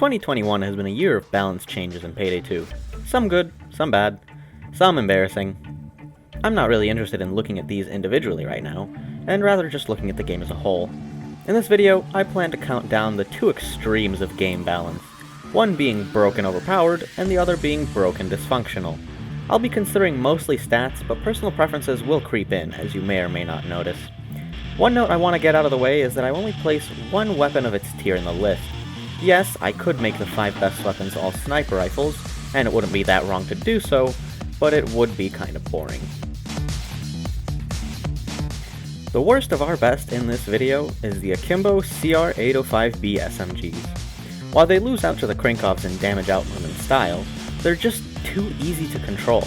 2021 has been a year of balance changes in Payday 2. Some good, some bad, some embarrassing. I'm not really interested in looking at these individually right now, and rather just looking at the game as a whole. In this video, I plan to count down the two extremes of game balance, one being broken overpowered, and the other being broken dysfunctional. I'll be considering mostly stats, but personal preferences will creep in, as you may or may not notice. One note I want to get out of the way is that I only place one weapon of its tier in the list. Yes, I could make the 5 best weapons all sniper rifles, and it wouldn't be that wrong to do so, but it would be kinda boring. The worst of our best in this video is the Akimbo CR805B SMGs. While they lose out to the Krinkovs in damage output and style, they're just too easy to control.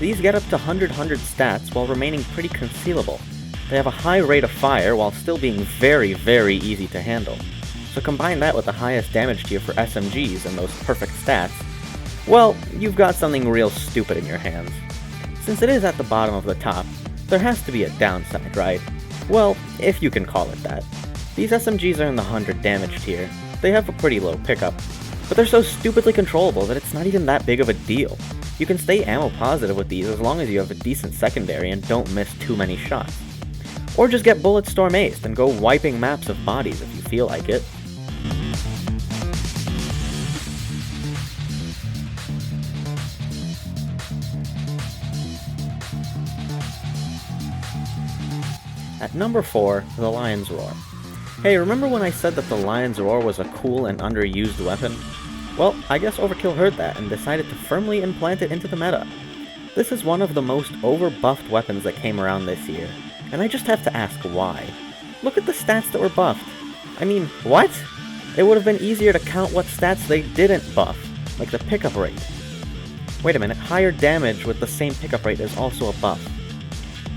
These get up to 100 stats while remaining pretty concealable. They have a high rate of fire while still being very easy to handle. So combine that with the highest damage tier for SMGs and those perfect stats, well, you've got something real stupid in your hands. Since it is at the bottom of the top, there has to be a downside, right? Well, if you can call it that. These SMGs are in the 100 damage tier. They have a pretty low pickup, but they're so stupidly controllable that it's not even that big of a deal. You can stay ammo positive with these as long as you have a decent secondary and don't miss too many shots. Or just get bullet storm aced and go wiping maps of bodies if you feel like it. At number 4, the Lion's Roar. Hey, remember when I said that the Lion's Roar was a cool and underused weapon? Well, I guess Overkill heard that and decided to firmly implant it into the meta. This is one of the most over-buffed weapons that came around this year, and I just have to ask why. Look at the stats that were buffed. I mean, what? It would have been easier to count what stats they didn't buff, like the pickup rate. Wait a minute, higher damage with the same pickup rate is also a buff.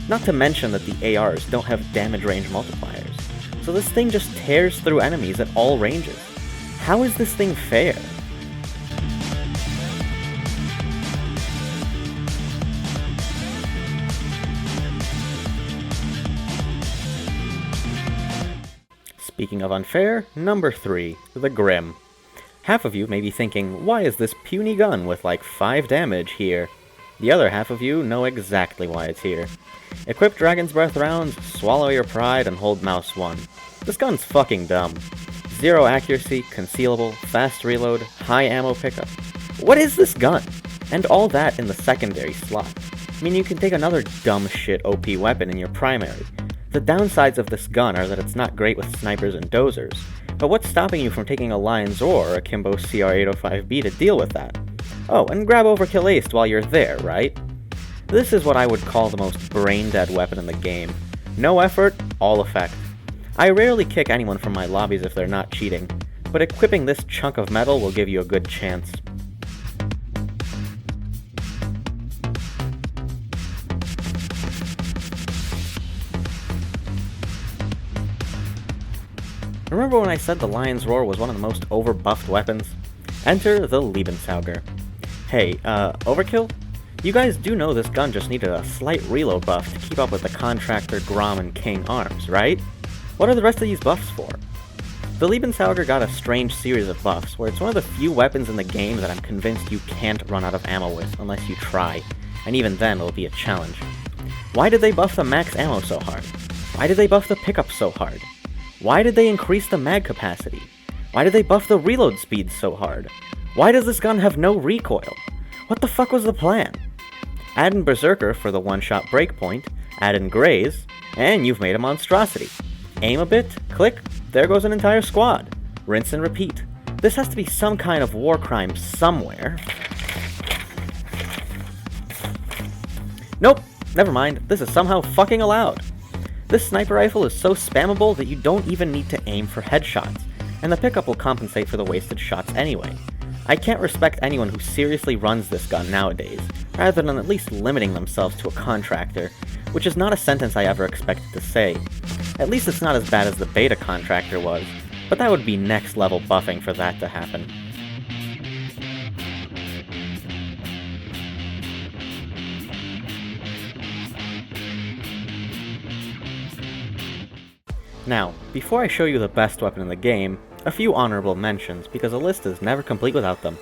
Not to mention that the ARs don't have damage range multipliers, so this thing just tears through enemies at all ranges. How is this thing fair? Speaking of unfair, number 3, the Grim. Half of you may be thinking, why is this puny gun with like 5 damage here? The other half of you know exactly why it's here. Equip Dragon's Breath rounds, swallow your pride, and hold mouse 1. This gun's fucking dumb. 0 accuracy, concealable, fast reload, high ammo pickup. What is this gun? And all that in the secondary slot. I mean, you can take another dumb shit OP weapon in your primary. The downsides of this gun are that it's not great with snipers and dozers, but what's stopping you from taking a Lion's Roar or a Akimbo CR805B to deal with that? Oh, and grab Overkill Aced while you're there, right? This is what I would call the most brain-dead weapon in the game. No effort, all effect. I rarely kick anyone from my lobbies if they're not cheating, but equipping this chunk of metal will give you a good chance. Remember when I said the Lion's Roar was one of the most over-buffed weapons? Enter the Lebenssauger. Hey, Overkill? You guys do know this gun just needed a slight reload buff to keep up with the Contractor, Grom, and King arms, right? What are the rest of these buffs for? The Lebenssauger got a strange series of buffs, where it's one of the few weapons in the game that I'm convinced you can't run out of ammo with unless you try, and even then it'll be a challenge. Why did they buff the max ammo so hard? Why did they buff the pickup so hard? Why did they increase the mag capacity? Why did they buff the reload speed so hard? Why does this gun have no recoil? What the fuck was the plan? Add in Berserker for the one-shot breakpoint, add in Graze, and you've made a monstrosity. Aim a bit, click, there goes an entire squad. Rinse and repeat. This has to be some kind of war crime somewhere. Nope, never mind, this is somehow fucking allowed. This sniper rifle is so spammable that you don't even need to aim for headshots, and the pickup will compensate for the wasted shots anyway. I can't respect anyone who seriously runs this gun nowadays, rather than at least limiting themselves to a contractor, which is not a sentence I ever expected to say. At least it's not as bad as the beta contractor was, but that would be next level buffing for that to happen. Now, before I show you the best weapon in the game, a few honorable mentions, because a list is never complete without them.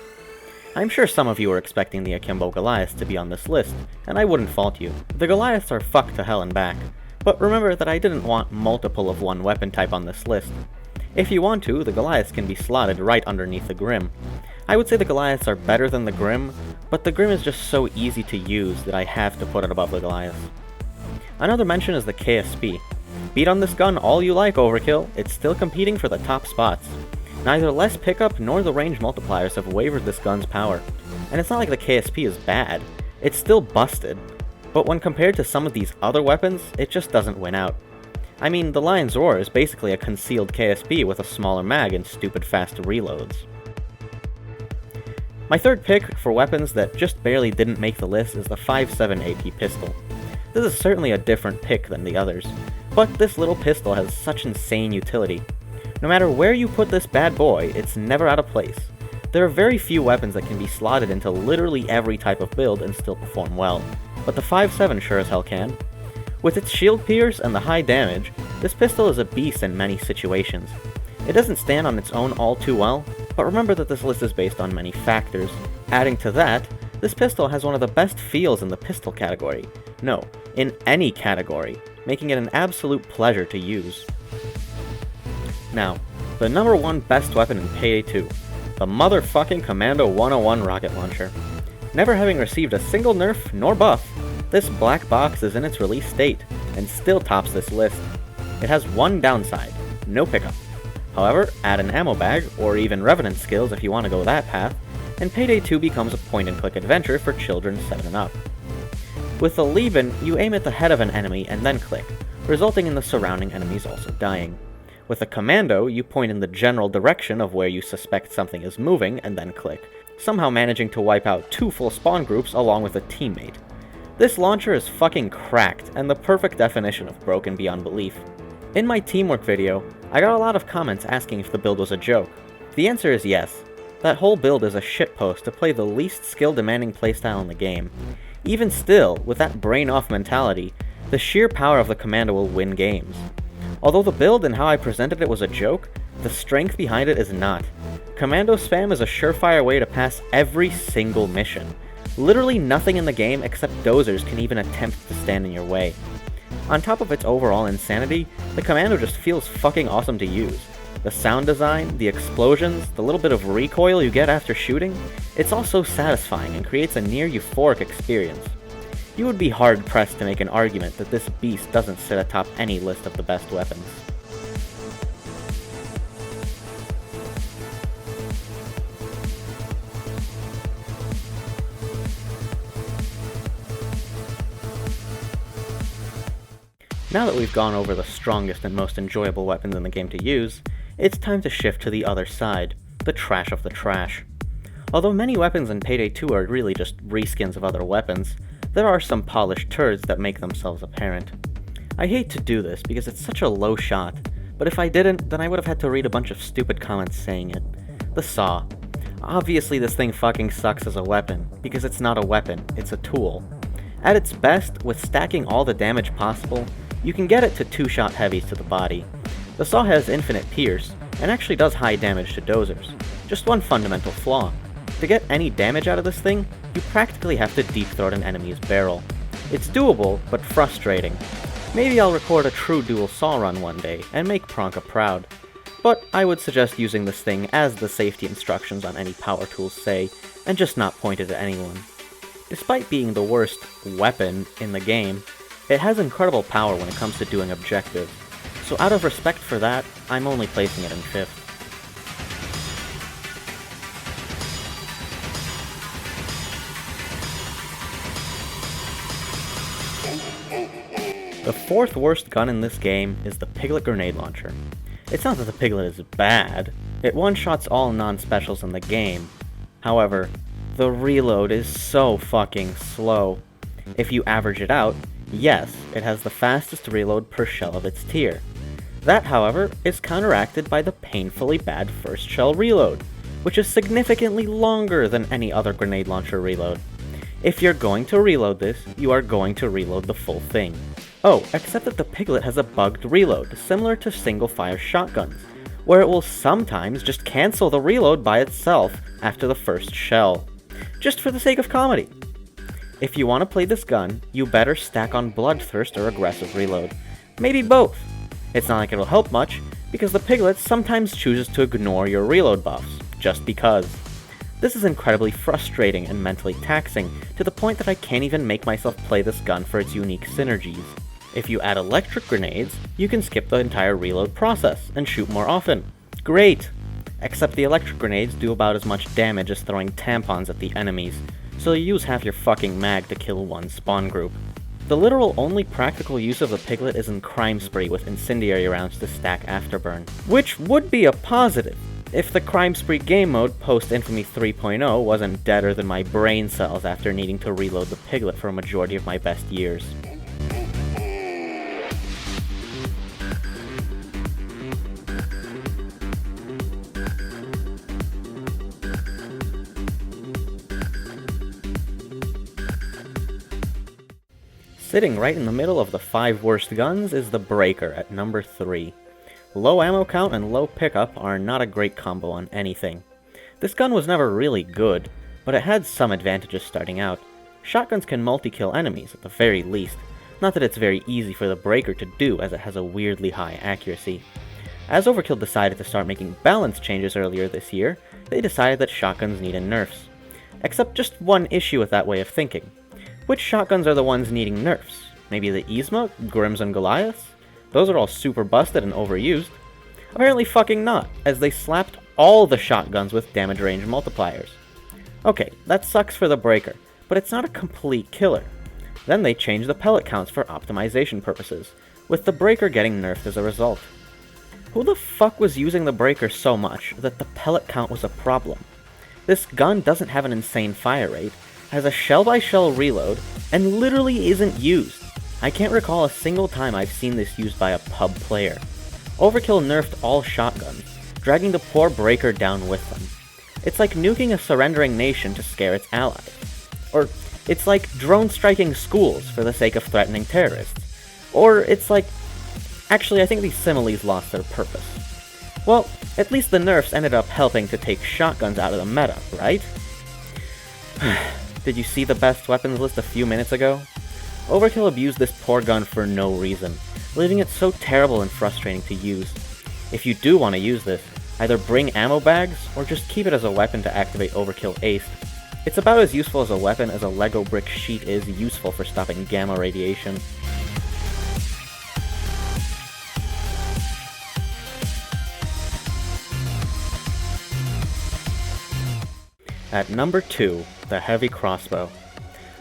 I'm sure some of you were expecting the Akimbo Goliaths to be on this list, and I wouldn't fault you. The Goliaths are fucked to hell and back, but remember that I didn't want multiple of one weapon type on this list. If you want to, the Goliaths can be slotted right underneath the Grim. I would say the Goliaths are better than the Grim, but the Grim is just so easy to use that I have to put it above the Goliaths. Another mention is the KSP. Beat on this gun all you like, Overkill, it's still competing for the top spots. Neither less pickup nor the range multipliers have wavered this gun's power, and it's not like the KSP is bad, it's still busted, but when compared to some of these other weapons, it just doesn't win out. I mean, the Lion's Roar is basically a concealed KSP with a smaller mag and stupid fast reloads. My third pick for weapons that just barely didn't make the list is the 5.7 AP pistol. This is certainly a different pick than the others, but this little pistol has such insane utility. No matter where you put this bad boy, it's never out of place. There are very few weapons that can be slotted into literally every type of build and still perform well, but the 5.7 sure as hell can. With its shield pierce and the high damage, this pistol is a beast in many situations. It doesn't stand on its own all too well, but remember that this list is based on many factors. Adding to that, this pistol has one of the best feels in the pistol category. No, in any category, making it an absolute pleasure to use. Now, the number one best weapon in Payday 2, the motherfucking Commando 101 rocket launcher. Never having received a single nerf nor buff, this black box is in its release state, and still tops this list. It has one downside, no pickup. However, add an ammo bag, or even Revenant skills if you want to go that path, and Payday 2 becomes a point-and-click adventure for children 7 and up. With the Lieben, you aim at the head of an enemy and then click, resulting in the surrounding enemies also dying. With the Commando, you point in the general direction of where you suspect something is moving and then click, somehow managing to wipe out 2 full spawn groups along with a teammate. This launcher is fucking cracked, and the perfect definition of broken beyond belief. In my teamwork video, I got a lot of comments asking if the build was a joke. The answer is yes. That whole build is a shitpost to play the least skill-demanding playstyle in the game. Even still, with that brain-off mentality, the sheer power of the Commando will win games. Although the build and how I presented it was a joke, the strength behind it is not. Commando spam is a surefire way to pass every single mission. Literally nothing in the game except dozers can even attempt to stand in your way. On top of its overall insanity, the Commando just feels fucking awesome to use. The sound design, the explosions, the little bit of recoil you get after shooting, it's all so satisfying and creates a near euphoric experience. You would be hard-pressed to make an argument that this beast doesn't sit atop any list of the best weapons. Now that we've gone over the strongest and most enjoyable weapons in the game to use, it's time to shift to the other side, the trash of the trash. Although many weapons in Payday 2 are really just reskins of other weapons, there are some polished turds that make themselves apparent. I hate to do this because it's such a low shot, but if I didn't, then I would have had to read a bunch of stupid comments saying it. The Saw. Obviously this thing fucking sucks as a weapon, because it's not a weapon, it's a tool. At its best, with stacking all the damage possible, you can get it to 2-shot heavies to the body. The Saw has infinite pierce, and actually does high damage to dozers. Just one fundamental flaw. To get any damage out of this thing, you practically have to deep throat an enemy's barrel. It's doable, but frustrating. Maybe I'll record a true dual Saw run one day, and make Pronka proud. But I would suggest using this thing as the safety instructions on any power tools say, and just not point it at anyone. Despite being the worst weapon in the game, it has incredible power when it comes to doing objectives, so out of respect for that, I'm only placing it in 5th. The 4th worst gun in this game is the Piglet Grenade Launcher. It's not that the Piglet is bad, it one-shots all non-specials in the game. However, the reload is so fucking slow. If you average it out, yes, it has the fastest reload per shell of its tier. That, however, is counteracted by the painfully bad first shell reload, which is significantly longer than any other grenade launcher reload. If you're going to reload this, you are going to reload the full thing. Oh, except that the Piglet has a bugged reload, similar to single-fire shotguns, where it will sometimes just cancel the reload by itself after the first shell, just for the sake of comedy. If you want to play this gun, you better stack on Bloodthirst or Aggressive Reload. Maybe both. It's not like it'll help much, because the Piglet sometimes chooses to ignore your reload buffs, just because. This is incredibly frustrating and mentally taxing, to the point that I can't even make myself play this gun for its unique synergies. If you add electric grenades, you can skip the entire reload process and shoot more often. Great! Except the electric grenades do about as much damage as throwing tampons at the enemies, so you use half your fucking mag to kill one spawn group. The literal only practical use of the Piglet is in Crime Spree with incendiary rounds to stack Afterburn, which would be a positive if the Crime Spree game mode post-Infamy 3.0 wasn't deader than my brain cells after needing to reload the Piglet for a majority of my best years. Sitting right in the middle of the 5 worst guns is the Breaker at number 3. Low ammo count and low pickup are not a great combo on anything. This gun was never really good, but it had some advantages starting out. Shotguns can multi-kill enemies, at the very least. Not that it's very easy for the Breaker to do, as it has a weirdly high accuracy. As Overkill decided to start making balance changes earlier this year, they decided that shotguns needed nerfs. Except just one issue with that way of thinking. Which shotguns are the ones needing nerfs? Maybe the Yzma, Grims, and Goliaths? Those are all super busted and overused. Apparently fucking not, as they slapped all the shotguns with damage range multipliers. Okay, that sucks for the Breaker, but it's not a complete killer. Then they changed the pellet counts for optimization purposes, with the Breaker getting nerfed as a result. Who the fuck was using the Breaker so much that the pellet count was a problem? This gun doesn't have an insane fire rate, has a shell-by-shell reload, and literally isn't used. I can't recall a single time I've seen this used by a pub player. Overkill nerfed all shotguns, dragging the poor Breaker down with them. It's like nuking a surrendering nation to scare its allies. Or, it's like drone striking schools for the sake of threatening terrorists. Or, it's like... Actually, I think these similes lost their purpose. Well, at least the nerfs ended up helping to take shotguns out of the meta, right? Did you see the best weapons list a few minutes ago? Overkill abused this poor gun for no reason, leaving it so terrible and frustrating to use. If you do want to use this, either bring ammo bags, or just keep it as a weapon to activate Overkill Ace. It's about as useful as a weapon as a Lego brick sheet is useful for stopping gamma radiation. At number 2, the Heavy Crossbow.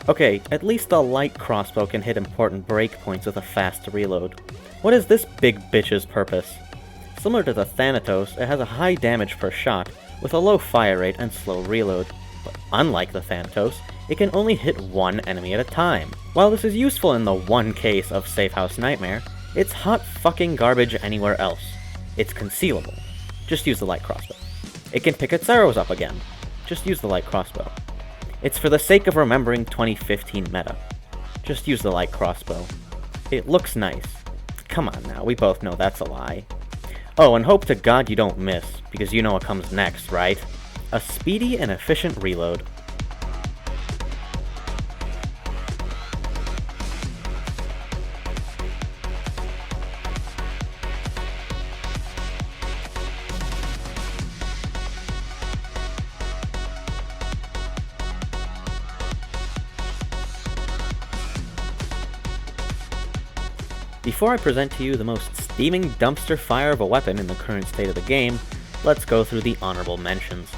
Okay, at least the light crossbow can hit important breakpoints with a fast reload. What is this big bitch's purpose? Similar to the Thanatos, it has a high damage per shot, with a low fire rate and slow reload. But unlike the Thanatos, it can only hit one enemy at a time. While this is useful in the one case of Safe House Nightmare, it's hot fucking garbage anywhere else. It's concealable. Just use the light crossbow. It can pick its arrows up again. Just use the light crossbow. It's for the sake of remembering 2015 meta. Just use the light crossbow. It looks nice. Come on now, we both know that's a lie. Oh, and hope to God you don't miss, because you know what comes next, right? A speedy and efficient reload. Before I present to you the most steaming dumpster fire of a weapon in the current state of the game, let's go through the honorable mentions.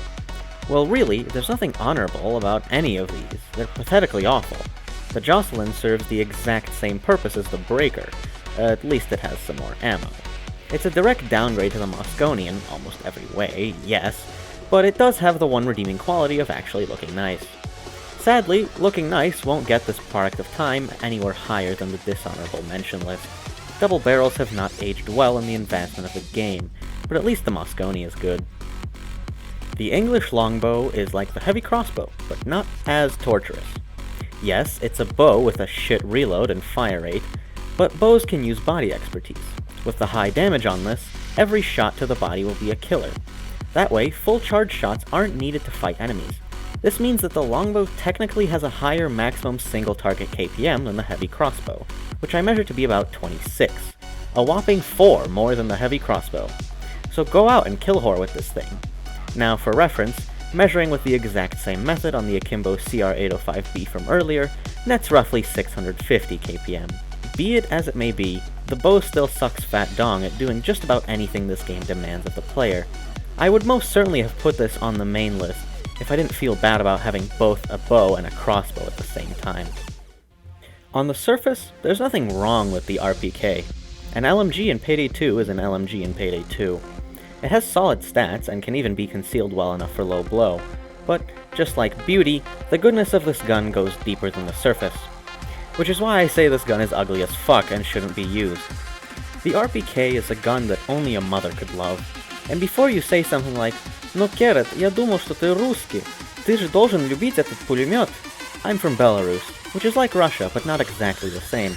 Well, really, there's nothing honorable about any of these. They're pathetically awful. The Jocelyn serves the exact same purpose as the Breaker, at least it has some more ammo. It's a direct downgrade to the Mosconi in almost every way, yes, but it does have the one redeeming quality of actually looking nice. Sadly, looking nice won't get this product of time anywhere higher than the dishonorable mention list. Double barrels have not aged well in the advancement of the game, but at least the Mosconi is good. The English longbow is like the heavy crossbow, but not as torturous. Yes, it's a bow with a shit reload and fire rate, but bows can use body expertise. With the high damage on this, every shot to the body will be a killer. That way, full charge shots aren't needed to fight enemies. This means that the longbow technically has a higher maximum single target KPM than the heavy crossbow, which I measure to be about 26. A whopping 4 more than the heavy crossbow. So go out and kill whore with this thing. Now for reference, measuring with the exact same method on the Akimbo CR805B from earlier, nets roughly 650 kpm. Be it as it may be, the bow still sucks fat dong at doing just about anything this game demands of the player. I would most certainly have put this on the main list if I didn't feel bad about having both a bow and a crossbow at the same time. On the surface, there's nothing wrong with the RPK. An LMG in Payday 2 is an LMG in Payday 2. It has solid stats and can even be concealed well enough for low blow, but just like beauty, the goodness of this gun goes deeper than the surface. Which is why I say this gun is ugly as fuck and shouldn't be used. The RPK is a gun that only a mother could love, and before you say something like «No, Keret, я думал, что ты русский. Ты же должен любить этот пулемет». I'm from Belarus, which is like Russia, but not exactly the same.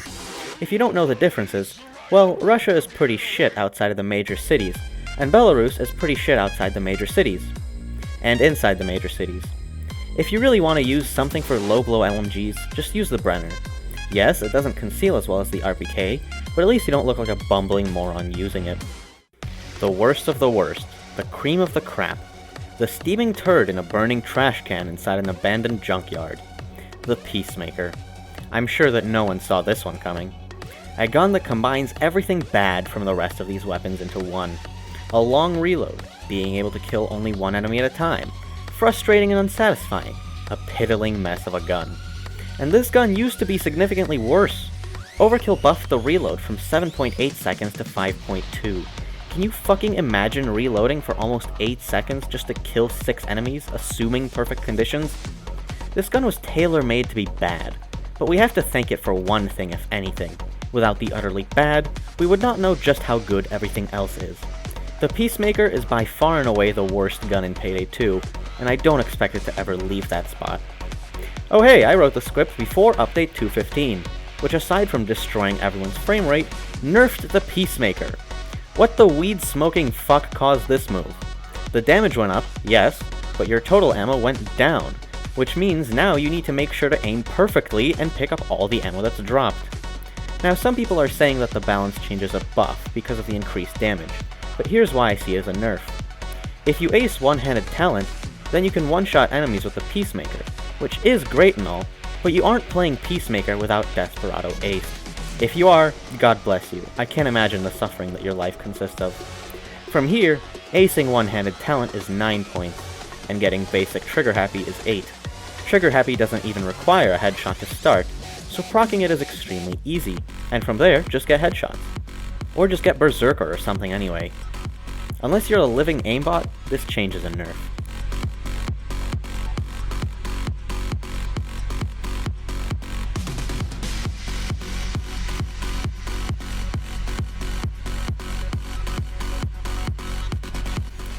If you don't know the differences, well, Russia is pretty shit outside of the major cities, and Belarus is pretty shit outside the major cities. And inside the major cities. If you really want to use something for low-blow LMGs, just use the Brenner. Yes, it doesn't conceal as well as the RPK, but at least you don't look like a bumbling moron using it. The worst of the worst, the cream of the crap, the steaming turd in a burning trash can inside an abandoned junkyard. The Peacemaker. I'm sure that no one saw this one coming. A gun that combines everything bad from the rest of these weapons into one. A long reload, being able to kill only one enemy at a time, frustrating and unsatisfying, a piddling mess of a gun. And this gun used to be significantly worse. Overkill buffed the reload from 7.8 seconds to 5.2. Can you fucking imagine reloading for almost 8 seconds just to kill 6 enemies, assuming perfect conditions? This gun was tailor-made to be bad, but we have to thank it for one thing if anything. Without the utterly bad, we would not know just how good everything else is. The Peacemaker is by far and away the worst gun in Payday 2, and I don't expect it to ever leave that spot. Oh hey, I wrote the script before Update 2.15, which aside from destroying everyone's frame rate, nerfed the Peacemaker. What the weed-smoking fuck caused this move? The damage went up, yes, but your total ammo went down, which means now you need to make sure to aim perfectly and pick up all the ammo that's dropped. Now some people are saying that the balance change is a buff because of the increased damage, but here's why I see it as a nerf. If you ace one-handed talent, then you can one-shot enemies with the Peacemaker, which is great and all, but you aren't playing Peacemaker without Desperado Ace. If you are, God bless you. I can't imagine the suffering that your life consists of. From here, acing one-handed talent is 9 points, and getting basic Trigger Happy is 8. Trigger Happy doesn't even require a headshot to start, so proccing it is extremely easy, and from there, just get headshots. Or just get Berserker or something anyway. Unless you're a living aimbot, this change is a nerf.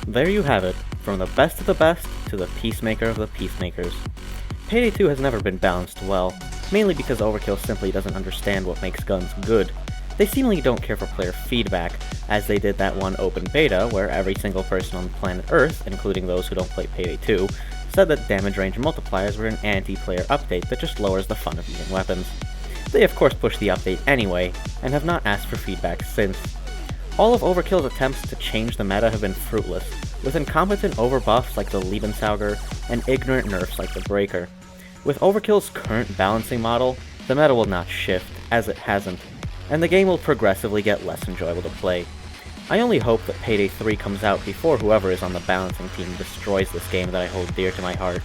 There you have it, from the best of the best to the Peacemaker of the Peacemakers. Payday 2 has never been balanced well, mainly because Overkill simply doesn't understand what makes guns good. They seemingly don't care for player feedback, as they did that one open beta where every single person on planet Earth, including those who don't play Payday 2, said that damage range multipliers were an anti-player update that just lowers the fun of using weapons. They of course pushed the update anyway, and have not asked for feedback since. All of Overkill's attempts to change the meta have been fruitless, with incompetent overbuffs like the Lebenssauger and ignorant nerfs like the Breaker. With Overkill's current balancing model, the meta will not shift, as it hasn't, and the game will progressively get less enjoyable to play. I only hope that Payday 3 comes out before whoever is on the balancing team destroys this game that I hold dear to my heart.